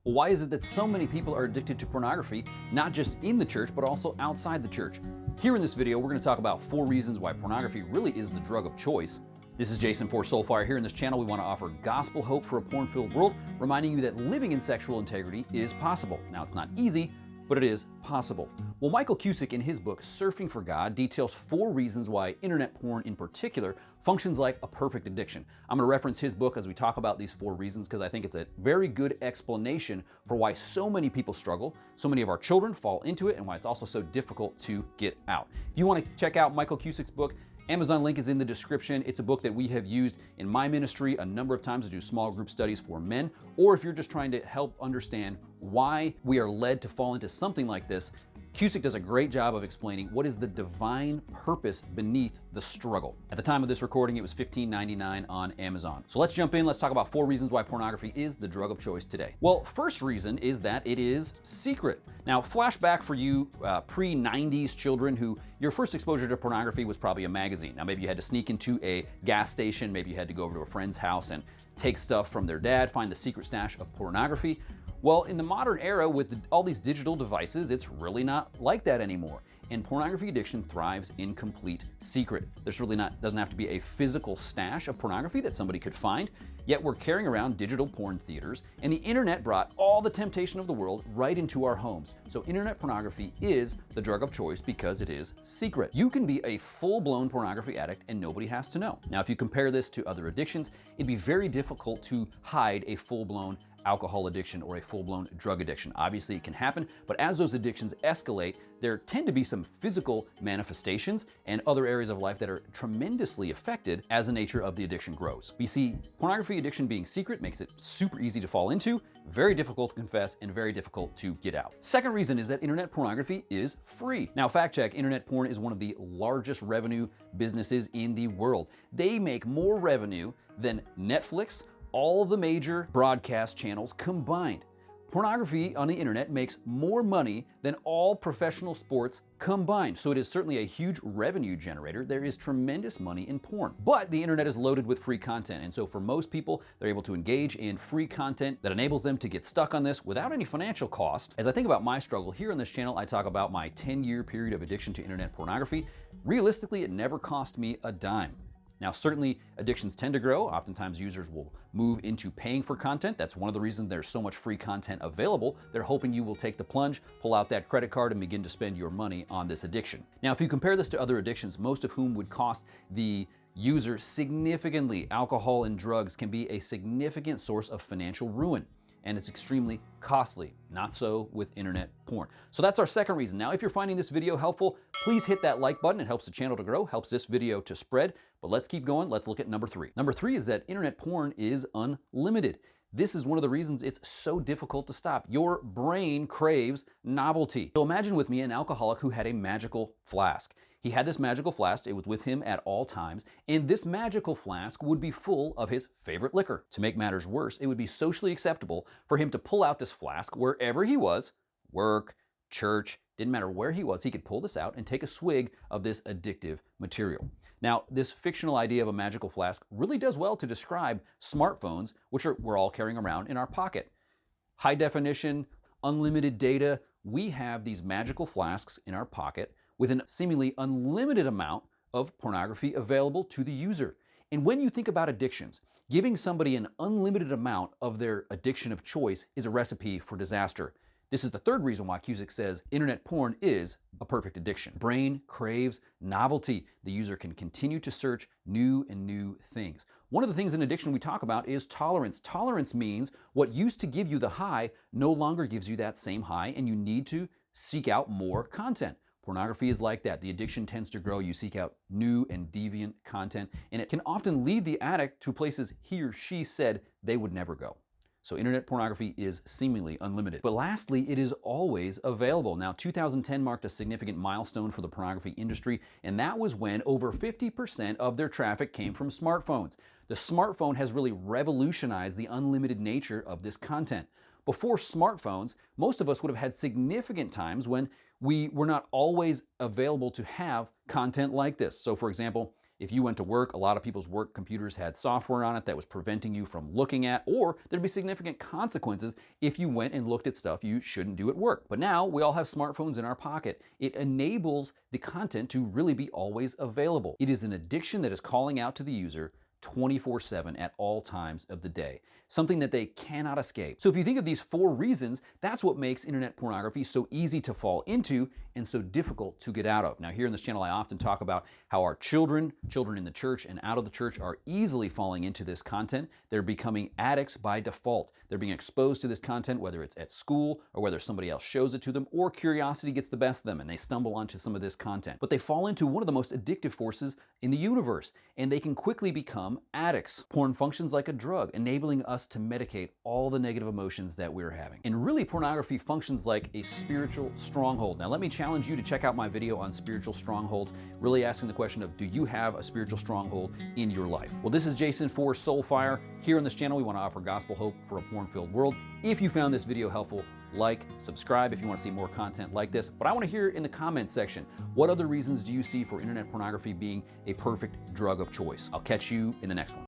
Well, why is it that so many people are addicted to pornography, not just in the church, but also outside the church? Here in this video, we're going to talk about 4 reasons why pornography really is the drug of choice. This is Jason for Soulfire. Here in this channel, we want to offer gospel hope for a porn-filled world, reminding you that living in sexual integrity is possible. Now, it's not easy, but it is possible. Well, Michael Cusick in his book, Surfing for God, details 4 reasons why internet porn in particular functions like a perfect addiction. I'm going to reference his book as we talk about these 4 reasons because I think it's a very good explanation for why so many people struggle, so many of our children fall into it, and why it's also so difficult to get out. If you want to check out Michael Cusick's book, Amazon link is in the description. It's a book that we have used in my ministry a number of times to do small group studies for men, or if you're just trying to help understand why we are led to fall into something like this, Cusick does a great job of explaining what is the divine purpose beneath the struggle. At the time of this recording, it was $15.99 on Amazon. So let's jump in. Let's talk about 4 reasons why pornography is the drug of choice today. Well, first reason is that it is secret. Now, flashback for you pre-90s children who your first exposure to pornography was probably a magazine. Now, maybe you had to sneak into a gas station. Maybe you had to go over to a friend's house and take stuff from their dad, find the secret stash of pornography. Well, in the modern era with all these digital devices, it's really not like that anymore. And pornography addiction thrives in complete secret. There's really doesn't have to be a physical stash of pornography that somebody could find, yet we're carrying around digital porn theaters, and the internet brought all the temptation of the world right into our homes. So internet pornography is the drug of choice because it is secret. You can be a full-blown pornography addict and nobody has to know. Now, if you compare this to other addictions, it'd be very difficult to hide a full-blown alcohol addiction or a full-blown drug addiction. Obviously, it can happen, but as those addictions escalate, there tend to be some physical manifestations and other areas of life that are tremendously affected as the nature of the addiction grows. We see pornography addiction being secret makes it super easy to fall into, very difficult to confess, and very difficult to get out. Second reason is that internet pornography is free. Now, fact check, internet porn is one of the largest revenue businesses in the world. They make more revenue than Netflix, all the major broadcast channels combined. Pornography on the internet makes more money than all professional sports combined. So it is certainly a huge revenue generator. There is tremendous money in porn. But the internet is loaded with free content. And so for most people, they're able to engage in free content that enables them to get stuck on this without any financial cost. As I think about my struggle here on this channel, I talk about my 10-year period of addiction to internet pornography. Realistically, it never cost me a dime. Now, certainly addictions tend to grow. Oftentimes users will move into paying for content. That's one of the reasons there's so much free content available. They're hoping you will take the plunge, pull out that credit card, and begin to spend your money on this addiction. Now, if you compare this to other addictions, most of whom would cost the user significantly, alcohol and drugs can be a significant source of financial ruin, and it's extremely costly. Not so with internet porn. So that's our second reason. Now, if you're finding this video helpful, please hit that like button. It helps the channel to grow, helps this video to spread. But let's keep going. Let's look at number 3. Number 3 is that internet porn is unlimited. This is one of the reasons it's so difficult to stop. Your brain craves novelty. So imagine with me an alcoholic who had a magical flask. He had this magical flask, it was with him at all times, and this magical flask would be full of his favorite liquor. To make matters worse, it would be socially acceptable for him to pull out this flask wherever he was, work, church, didn't matter where he was, he could pull this out and take a swig of this addictive material. Now, this fictional idea of a magical flask really does well to describe smartphones, which we're all carrying around in our pocket. High definition, unlimited data, we have these magical flasks in our pocket with a seemingly unlimited amount of pornography available to the user. And when you think about addictions, giving somebody an unlimited amount of their addiction of choice is a recipe for disaster. This is the third reason why Cusick says internet porn is a perfect addiction. Brain craves novelty. The user can continue to search new and new things. One of the things in addiction we talk about is tolerance. Tolerance means what used to give you the high no longer gives you that same high, and you need to seek out more content. Pornography is like that. The addiction tends to grow. You seek out new and deviant content, and it can often lead the addict to places he or she said they would never go. So internet pornography is seemingly unlimited. But lastly, it is always available. Now, 2010 marked a significant milestone for the pornography industry, and that was when over 50% of their traffic came from smartphones. The smartphone has really revolutionized the unlimited nature of this content. Before smartphones, most of us would have had significant times when we were not always available to have content like this. So for example, If you went to work, a lot of people's work computers had software on it that was preventing you from looking at, or there'd be significant consequences if you went and looked at stuff you shouldn't do at work. But now we all have smartphones in our pocket. It enables the content to really be always available. It is an addiction that is calling out to the user 24/7 at all times of the day, something that they cannot escape. So if you think of these 4 reasons, that's what makes internet pornography so easy to fall into and so difficult to get out of. Now, here in this channel, I often talk about how our children in the church and out of the church are easily falling into this content. They're becoming addicts by default. They're being exposed to this content, whether it's at school or whether somebody else shows it to them, or curiosity gets the best of them and they stumble onto some of this content. But they fall into one of the most addictive forces in the universe, and they can quickly become addicts. Porn functions like a drug, enabling us to medicate all the negative emotions that we're having. And really, pornography functions like a spiritual stronghold. Now, let me challenge you to check out my video on spiritual strongholds, really asking the question of, do you have a spiritual stronghold in your life? Well, this is Jason for Soulfire. Here on this channel, we want to offer gospel hope for a porn-filled world. If you found this video helpful, like, subscribe if you want to see more content like this. But I want to hear in the comments section, what other reasons do you see for internet pornography being a perfect drug of choice? I'll catch you in the next one.